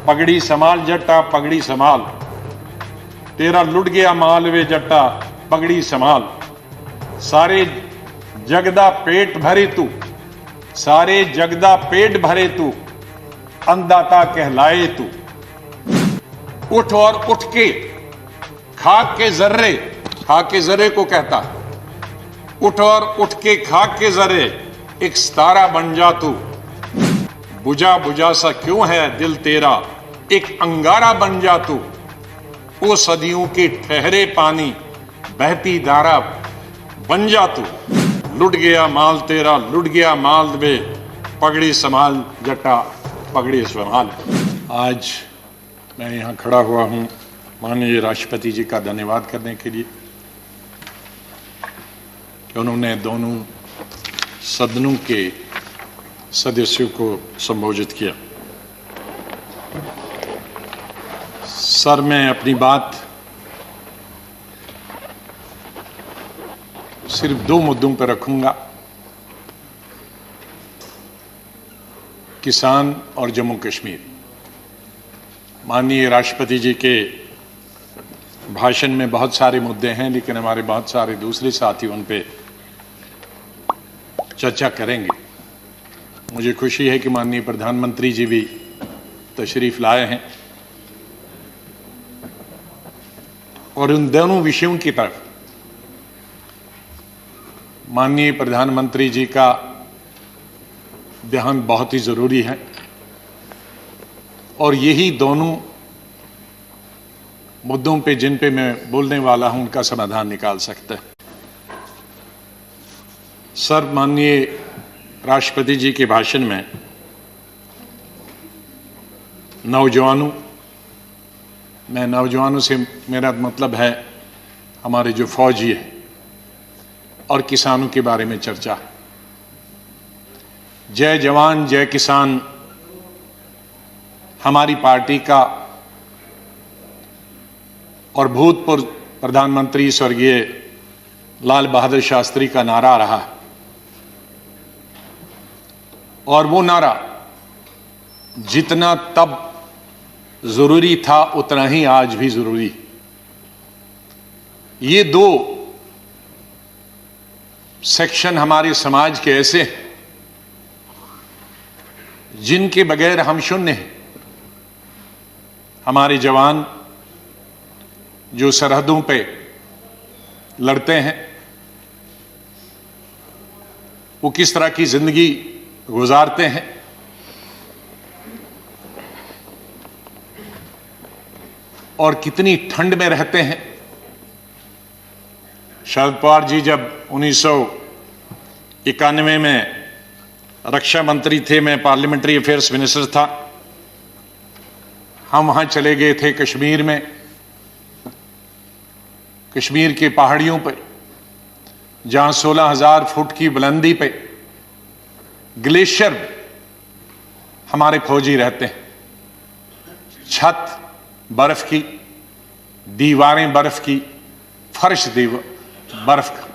पगड़ी संभाल जट्टा पगड़ी संभाल, तेरा लुट गया माल वे जट्टा पगड़ी संभाल। सारे जगदा पेट भरे तू, सारे जगदा पेट भरे तू, अन्नदाता कहलाए तू। उठ और उठ के खाक के जर्रे, खाक के जर्रे को कहता है, उठ और उठ के खाक के जर्रे एक सितारा बन जा तू। बुझा बुझा सा क्यों है दिल तेरा, एक अंगारा बन जा तू। ओ सदियों के ठहरे पानी बहती धारा बन जा तू। लुट गया माल तेरा, लुट गया माल वे पगड़ी संभाल जट्टा पगड़ी संभाल। आज मैं यहाँ खड़ा हुआ हूँ माननीय राष्ट्रपति जी का धन्यवाद करने के लिए कि उन्होंने दोनों सदनों के सदस्यों को संबोधित किया। सर, मैं अपनी बात सिर्फ 2 मुद्दों पर रखूंगा, किसान और जम्मू कश्मीर। माननीय राष्ट्रपति जी के भाषण में बहुत सारे मुद्दे हैं, लेकिन हमारे बहुत सारे दूसरे साथी उन पे चर्चा करेंगे। मुझे खुशी है कि माननीय प्रधानमंत्री जी भी तशरीफ लाए हैं और उन दोनों विषयों की तरफ माननीय प्रधानमंत्री जी का ध्यान बहुत ही जरूरी है और यही दोनों मुद्दों पे जिन पे मैं बोलने वाला हूं उनका समाधान निकाल सकता है। सर, माननीय राष्ट्रपति जी के भाषण में नौजवानों से मेरा मतलब है हमारे जो फौजी है और किसानों के बारे में चर्चा। जय जवान जय किसान हमारी पार्टी का और भूतपूर्व प्रधानमंत्री स्वर्गीय लाल बहादुर शास्त्री का नारा रहा और वो नारा जितना तब जरूरी था उतना ही आज भी जरूरी। ये 2 सेक्शन हमारे समाज के ऐसे हैं जिनके बगैर हम शून्य हैं। हमारे जवान जो सरहदों पे लड़ते हैं वो किस तरह की जिंदगी गुजारते हैं, और कितनी ठंड में रहते हैं। शरद पवार जी जब 1991 में रक्षा मंत्री थे, मैं पार्लियामेंट्री अफेयर्स मिनिस्टर था, हम वहां चले गए थे कश्मीर में। कश्मीर के पहाड़ियों पर जहां 16,000 फुट की बुलंदी पे ग्लेशियर हमारे फौजी रहते हैं। छत बर्फ की, दीवारें बर्फ की, फर्श बर्फ का,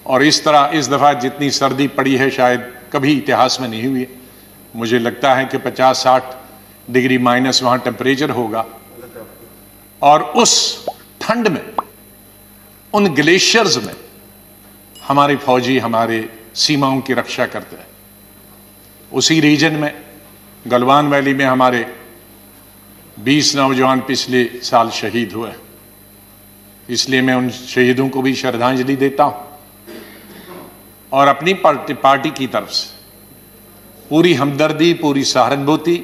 और इस तरह इस दफा जितनी सर्दी पड़ी है शायद कभी इतिहास में नहीं हुई है। मुझे लगता है कि 50-60 डिग्री माइनस वहां टेम्परेचर होगा, और उस ठंड में उन ग्लेशियर्स में हमारे फौजी हमारे सीमाओं की रक्षा करते हैं। उसी रीजन में गलवान वैली में हमारे 20 नौजवान पिछले साल शहीद हुए, इसलिए मैं उन शहीदों को भी श्रद्धांजलि देता हूं और अपनी पार्टी की तरफ से पूरी हमदर्दी, पूरी सहानुभूति,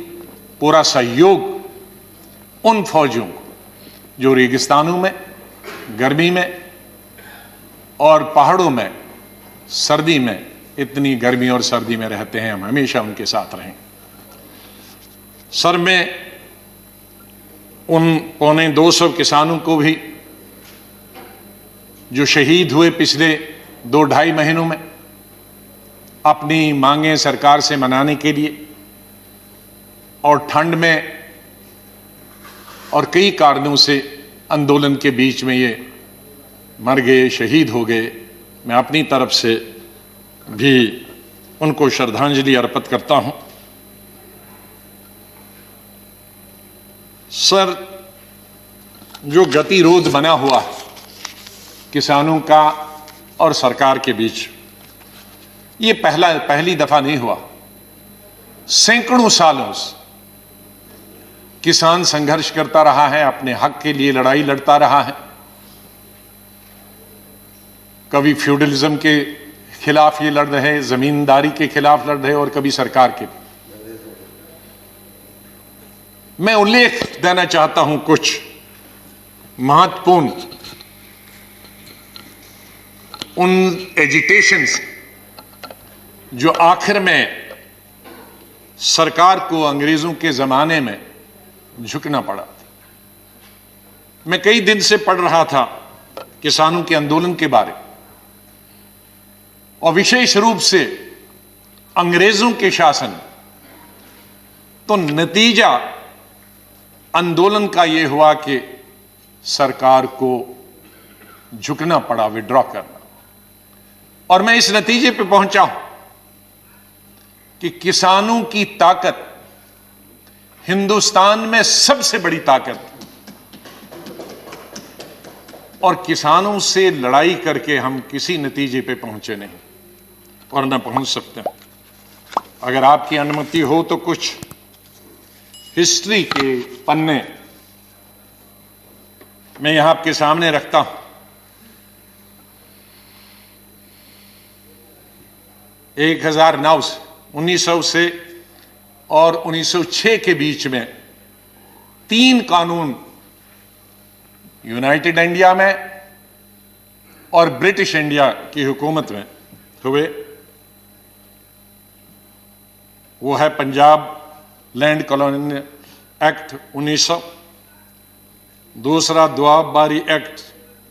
पूरा सहयोग उन फौजियों को जो रेगिस्तानों में, गर्मी में और पहाड़ों में सर्दी में, इतनी गर्मी और सर्दी में रहते हैं, हम हमेशा उनके साथ रहें। सर, मैं उन 250 किसानों को भी जो शहीद हुए पिछले 2-2.5 महीनों में, अपनी मांगें सरकार से मनाने के लिए और ठंड में और कई कारणों से आंदोलन के बीच में ये मर गए, शहीद हो गए, मैं अपनी तरफ से भी उनको श्रद्धांजलि अर्पित करता हूं। सर, जो गतिरोध बना हुआ है किसानों का और सरकार के बीच, ये पहली दफा नहीं हुआ। सैकड़ों सालों से किसान संघर्ष करता रहा है, अपने हक के लिए लड़ाई लड़ता रहा है। कभी फ्यूडलिज्म के खिलाफ ये लड़ रहे, जमींदारी के खिलाफ लड़ रहे, और कभी सरकार के। मैं उल्लेख देना चाहता हूं कुछ महत्वपूर्ण उन एजिटेशंस जो आखिर में सरकार को अंग्रेजों के जमाने में झुकना पड़ा था। मैं कई दिन से पढ़ रहा था किसानों के आंदोलन के बारे, और विशेष रूप से अंग्रेजों के शासन। तो नतीजा आंदोलन का यह हुआ कि सरकार को झुकना पड़ा, विड्रॉ करना। और मैं इस नतीजे पे पहुंचा हूं कि किसानों की ताकत हिंदुस्तान में सबसे बड़ी ताकत, और किसानों से लड़ाई करके हम किसी नतीजे पे पहुंचे नहीं और न पहुंच सकते हैं। अगर आपकी अनुमति हो तो कुछ हिस्ट्री के पन्ने मैं यहां आपके सामने रखता हूं। 1900 से और 1906 के बीच में 3 कानून यूनाइटेड इंडिया में और ब्रिटिश इंडिया की हुकूमत में हुए। वो है पंजाब लैंड कॉलोनियल एक्ट 1900, दूसरा दुआबबारी एक्ट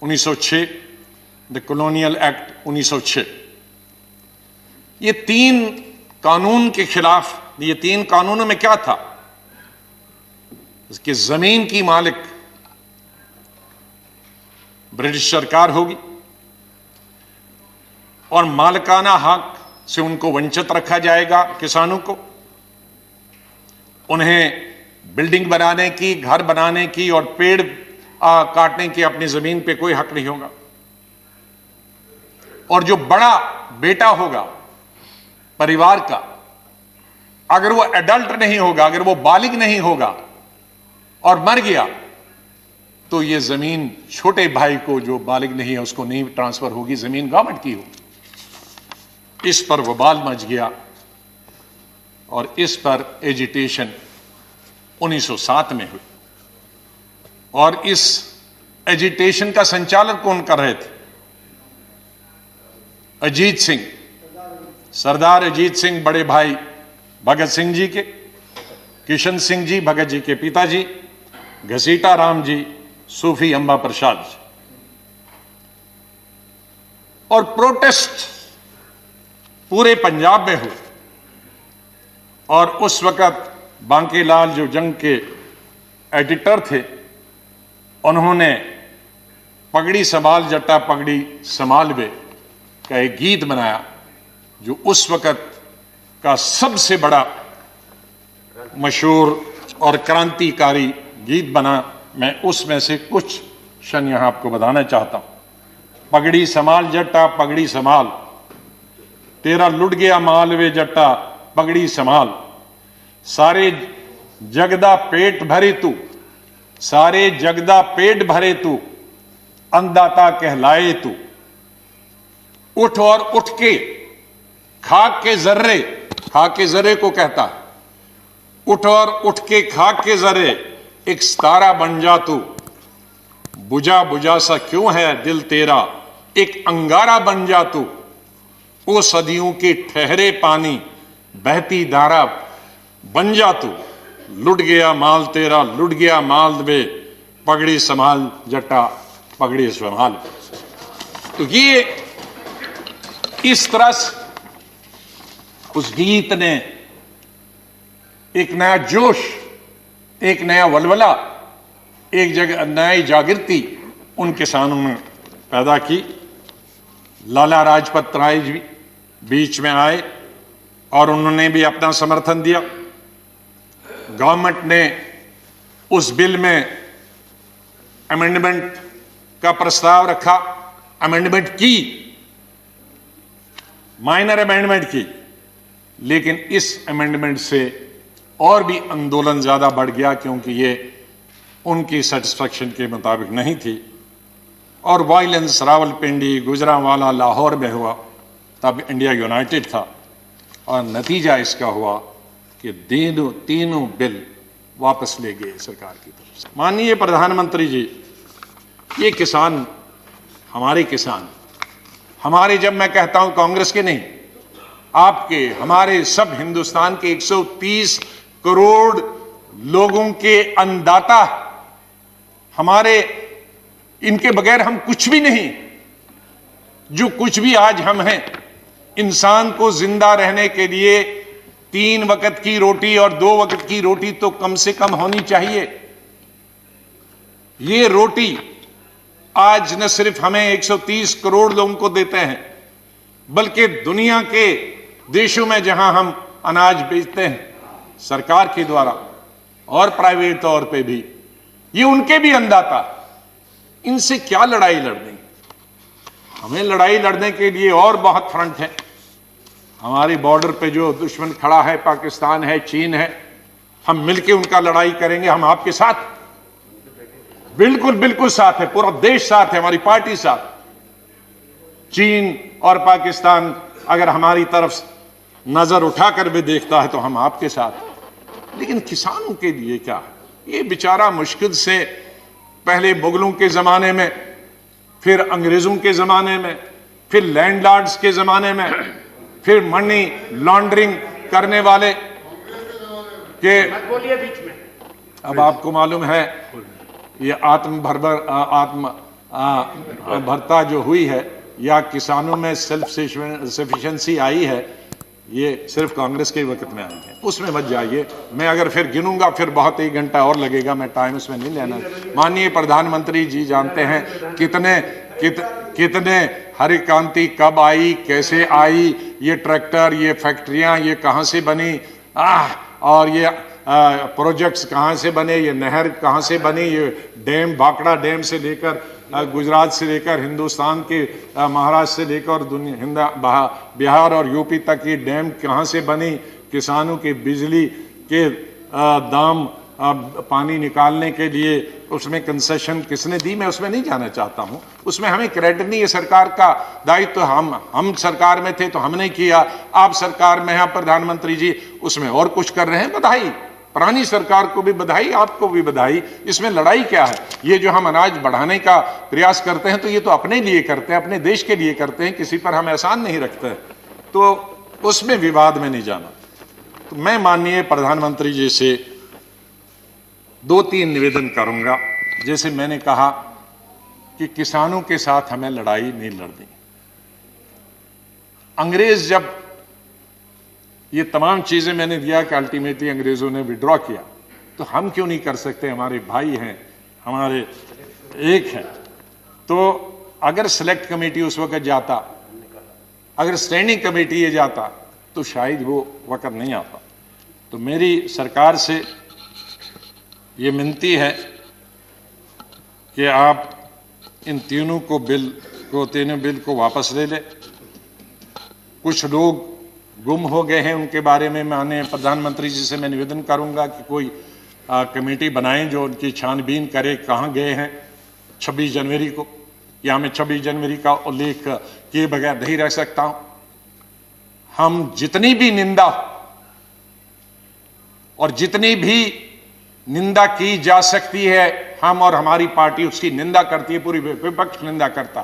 1906, द कॉलोनियल एक्ट 1906। ये 3 कानून के खिलाफ, ये 3 कानूनों में क्या था? इसकी जमीन की मालिक ब्रिटिश सरकार होगी और मालिकाना हक से उनको वंचित रखा जाएगा। किसानों को, उन्हें बिल्डिंग बनाने की, घर बनाने की और पेड़ काटने की अपनी जमीन पे कोई हक नहीं होगा। और जो बड़ा बेटा होगा परिवार का, अगर वो एडल्ट नहीं होगा, अगर वो बालिग नहीं होगा और मर गया, तो ये जमीन छोटे भाई को जो बालिग नहीं है उसको नहीं ट्रांसफर होगी, जमीन गवर्नमेंट की होगी। इस पर वबाल मच गया और इस पर एजिटेशन 1907 में हुई। और इस एजिटेशन का संचालन कौन कर रहे थे? अजीत सिंह, सरदार अजीत सिंह, बड़े भाई भगत सिंह जी के, किशन सिंह जी भगत जी के पिताजी, घसीटा राम जी, सूफी अंबा प्रसाद जी। और प्रोटेस्ट पूरे पंजाब में हुए। और उस वक्त बांकेलाल जो जंग के एडिटर थे, उन्होंने पगड़ी संभाल जट्टा पगड़ी संभाल वे का एक गीत बनाया, जो उस वक्त का सबसे बड़ा मशहूर और क्रांतिकारी गीत बना। मैं उसमें से कुछ क्षण यहां आपको बताना चाहता हूं। पगड़ी संभाल जट्टा पगड़ी संभाल, तेरा लुट गया माल वे जट्टा पगड़ी संभाल, सारे जगदा पेट भरे तू, सारे जगदा पेट भरे तू, अन्नदाता कहलाए तू। उठ और उठ के खाक के जर्रे, खाक के जर्रे को कहता है, उठ और उठ के खाक के जर्रे एक सितारा बन जा तू, बुझा बुझा सा क्यों है दिल तेरा, एक अंगारा बन जा तू। ओ सदियों के ठहरे पानी बहती धारा बन जा तू, लुट गया माल तेरा लुट गया माल वे, पगड़ी संभाल जट्टा पगड़ी संभाल। तो ये इस तरह से उस गीत ने एक नया जोश, एक नया वलवला, एक जगह नई जागृति उन किसानों में पैदा की। लाला लाजपत राय जी बीच में आए और उन्होंने भी अपना समर्थन दिया। गवर्नमेंट ने उस बिल में अमेंडमेंट का प्रस्ताव रखा, अमेंडमेंट की, माइनर अमेंडमेंट की, लेकिन इस अमेंडमेंट से और भी आंदोलन ज्यादा बढ़ गया क्योंकि ये उनकी सेटिस्फैक्शन के मुताबिक नहीं थी और वायलेंस रावलपिंडी, गुजरांवाला, लाहौर में हुआ। तब इंडिया यूनाइटेड था और नतीजा इसका हुआ कि तीनों बिल वापस ले गए सरकार की तरफ से। माननीय प्रधानमंत्री जी, ये किसान, हमारे किसान, हमारे, जब मैं कहता हूं कांग्रेस के नहीं, आपके, हमारे, सब हिंदुस्तान के 130 करोड़ लोगों के अन्नदाता, हमारे, इनके बगैर हम कुछ भी नहीं। जो कुछ भी आज हम हैं, इंसान को जिंदा रहने के लिए 3 वक्त की रोटी और 2 वक्त की रोटी तो कम से कम होनी चाहिए। ये रोटी आज न सिर्फ हमें 130 करोड़ लोगों को देते हैं, बल्कि दुनिया के देशों में जहां हम अनाज बेचते हैं सरकार के द्वारा और प्राइवेट तौर पे भी, ये उनके भी अन्नदाता। इनसे क्या लड़ाई लड़नी? हमें लड़ाई लड़ने के लिए और बहुत फ्रंट है। हमारे बॉर्डर पे जो दुश्मन खड़ा है, पाकिस्तान है, चीन है, हम मिलकर उनका लड़ाई करेंगे। हम आपके साथ, बिल्कुल बिल्कुल साथ है, पूरा देश साथ है, हमारी पार्टी साथ। चीन और पाकिस्तान अगर हमारी तरफ नजर उठाकर भी देखता है तो हम आपके साथ। लेकिन किसानों के लिए क्या? ये बेचारा मुश्किल से पहले मुगलों के जमाने में, फिर अंग्रेजों के जमाने में, फिर लैंडलॉर्ड्स के जमाने में, फिर मनी लॉन्ड्रिंग करने वाले के, अब आपको मालूम है ये भरता जो हुई है या किसानों में सेल्फ सफिशिएंसी आई है, ये सिर्फ कांग्रेस के वक्त में आई है। उसमें मत जाइए, मैं अगर फिर गिनूंगा फिर बहुत 1 घंटा और लगेगा, मैं टाइम उसमें नहीं लेना। माननीय प्रधानमंत्री जी जानते हैं कितने हरित क्रांति कब आई, कैसे आई, ये ट्रैक्टर, ये फैक्ट्रियां, ये कहां से बनी, और ये प्रोजेक्ट्स कहां से बने, ये नहर कहां से बनी, ये डैम, भाखड़ा डैम से लेकर गुजरात से लेकर हिंदुस्तान के महाराष्ट्र से लेकर बिहार और यूपी तक ये डैम कहां से बनी, किसानों की बिजली के दाम, पानी निकालने के लिए उसमें कंसेशन किसने दी, मैं उसमें नहीं जाना चाहता हूं। उसमें हमें क्रेडिट नहीं है, सरकार का दायित्व तो हम सरकार में थे तो हमने किया, आप सरकार में हैं प्रधानमंत्री जी, उसमें और कुछ कर रहे हैं, बधाई। पुरानी सरकार को भी बधाई, आपको भी बधाई। इसमें लड़ाई क्या है? ये जो हम अनाज बढ़ाने का प्रयास करते हैं तो ये तो अपने लिए करते हैं, अपने देश के लिए करते हैं, किसी पर हम एहसान नहीं रखते, तो उसमें विवाद में नहीं जाना। तो मैं माननीय प्रधानमंत्री जी से 2-3 निवेदन करूंगा। जैसे मैंने कहा कि किसानों के साथ हमें लड़ाई नहीं लड़नी। अंग्रेज जब ये तमाम चीजें मैंने दिया कि अल्टीमेटली अंग्रेजों ने विड्रॉ किया, तो हम क्यों नहीं कर सकते? हमारे भाई हैं, हमारे एक हैं। तो अगर सिलेक्ट कमेटी उस वक्त जाता, अगर स्टैंडिंग कमेटी ये जाता, तो शायद वो वक्त नहीं आता। तो मेरी सरकार से ये विनती है कि आप इन तीनों बिल को वापस ले लें। कुछ लोग गुम हो गए हैं, उनके बारे में माननीय प्रधानमंत्री जी से मैं निवेदन करूंगा कि कोई कमेटी बनाएं जो उनकी छानबीन करे कहां गए हैं 26 जनवरी को। या मैं 26 जनवरी का उल्लेख किए बगैर नहीं रह सकता हूं। हम जितनी भी निंदा और जितनी भी निंदा की जा सकती है, हम और हमारी पार्टी उसकी निंदा करती है, पूरी विपक्ष निंदा करता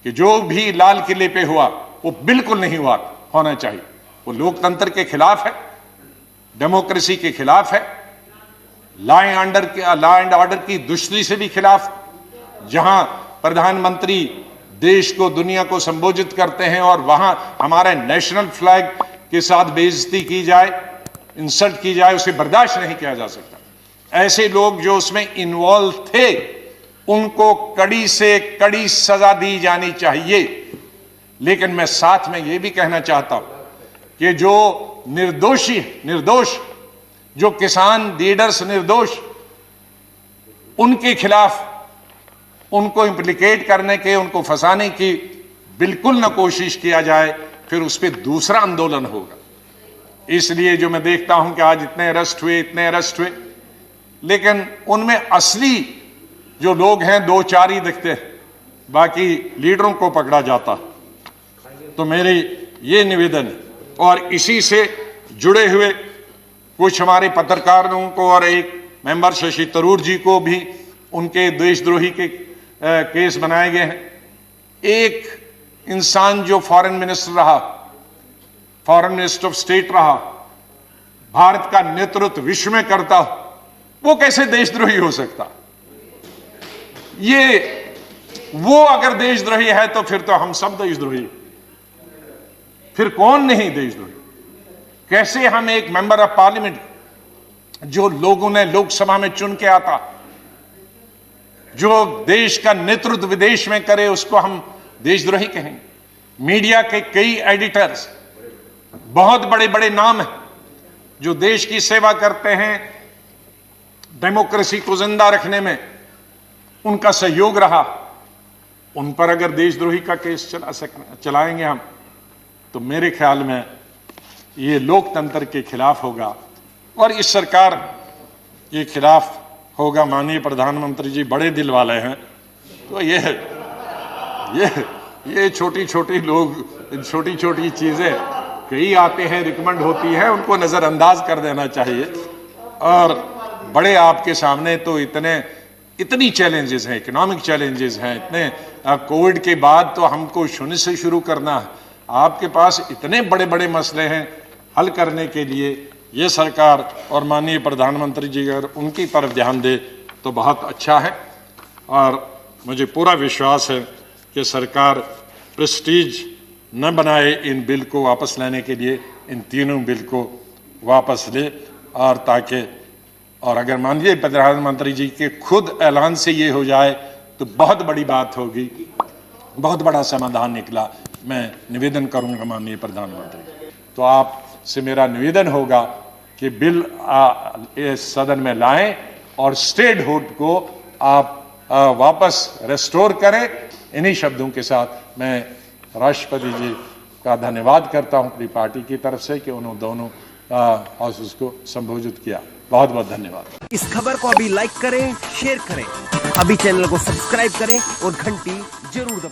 कि जो भी लाल किले पे हुआ वो बिल्कुल नहीं होना चाहिए। वो लोकतंत्र के खिलाफ है, डेमोक्रेसी के खिलाफ है, लॉ एंड ऑर्डर की दुश्मनी से भी खिलाफ। जहां प्रधानमंत्री देश को, दुनिया को संबोधित करते हैं और वहां हमारे नेशनल फ्लैग के साथ बेइज्जती की जाए, इंसल्ट की जाए, उसे बर्दाश्त नहीं किया जा सकता। ऐसे लोग जो उसमें इन्वॉल्व थे उनको कड़ी से कड़ी सजा दी जानी चाहिए। लेकिन मैं साथ में यह भी कहना चाहता हूं कि जो निर्दोष जो किसान लीडर्स निर्दोष, उनके खिलाफ उनको इंप्लीकेट करने के, उनको फंसाने की बिल्कुल न कोशिश किया जाए, फिर उस पर दूसरा आंदोलन होगा। इसलिए जो मैं देखता हूं कि आज इतने अरेस्ट हुए, लेकिन उनमें असली जो लोग हैं 2-4 ही दिखते हैं, बाकी लीडरों को पकड़ा जाता। तो मेरी ये निवेदन है, और इसी से जुड़े हुए कुछ हमारे पत्रकारों को और एक मेंबर शशि तरूर जी को भी उनके देशद्रोही के केस बनाए गए हैं। एक इंसान जो फॉरेन मिनिस्टर रहा, फॉरेन मिनिस्टर ऑफ स्टेट रहा, भारत का नेतृत्व विश्व में करता, वो कैसे देशद्रोही हो सकता? वो अगर देशद्रोही है तो फिर तो हम सब देशद्रोही, फिर कौन नहीं देशद्रोही? कैसे हम एक मेंबर ऑफ पार्लियामेंट जो लोगों ने लोकसभा में चुन के आता, जो देश का नेतृत्व विदेश में करे, उसको हम देशद्रोही कहेंगे? मीडिया के कई एडिटर्स, बहुत बड़े बड़े नाम हैं जो देश की सेवा करते हैं, डेमोक्रेसी को जिंदा रखने में उनका सहयोग रहा, उन पर अगर देशद्रोही का केस चलाएंगे हम, तो मेरे ख्याल में ये लोकतंत्र के खिलाफ होगा, और इस सरकार के खिलाफ होगा। माननीय प्रधानमंत्री जी बड़े दिल वाले हैं, तो ये छोटी छोटी लोग, छोटी छोटी चीजें कई आते हैं, रिकमेंड होती है, उनको नजरअंदाज कर देना चाहिए। और बड़े आपके सामने तो इतनी चैलेंजेस हैं, इकोनॉमिक चैलेंजेस हैं, इतने कोविड के बाद तो हमको शून्य से शुरू करना है। आपके पास इतने बड़े बड़े मसले हैं हल करने के लिए। ये सरकार और माननीय प्रधानमंत्री जी अगर उनकी तरफ ध्यान दे तो बहुत अच्छा है, और मुझे पूरा विश्वास है कि सरकार प्रेस्टीज न बनाए इन बिल को वापस लेने के लिए, इन तीनों बिल को वापस ले, और ताकि, और अगर माननीय प्रधानमंत्री जी के खुद ऐलान से ये हो जाए तो बहुत बड़ी बात होगी, बहुत बड़ा समाधान निकला। मैं निवेदन करूंगा माननीय प्रधानमंत्री, तो आपसे मेरा निवेदन होगा कि बिल इस सदन में लाएं और स्टेटहुड को आप वापस रेस्टोर करें। इन्हीं शब्दों के साथ मैं राष्ट्रपति जी का धन्यवाद करता हूं अपनी पार्टी की तरफ से कि उन्होंने दोनों हाउसेस को संबोधित किया। बहुत बहुत धन्यवाद। इस खबर को अभी लाइक करें, शेयर करें, अभी चैनल को सब्सक्राइब करें और घंटी जरूर दबाएं।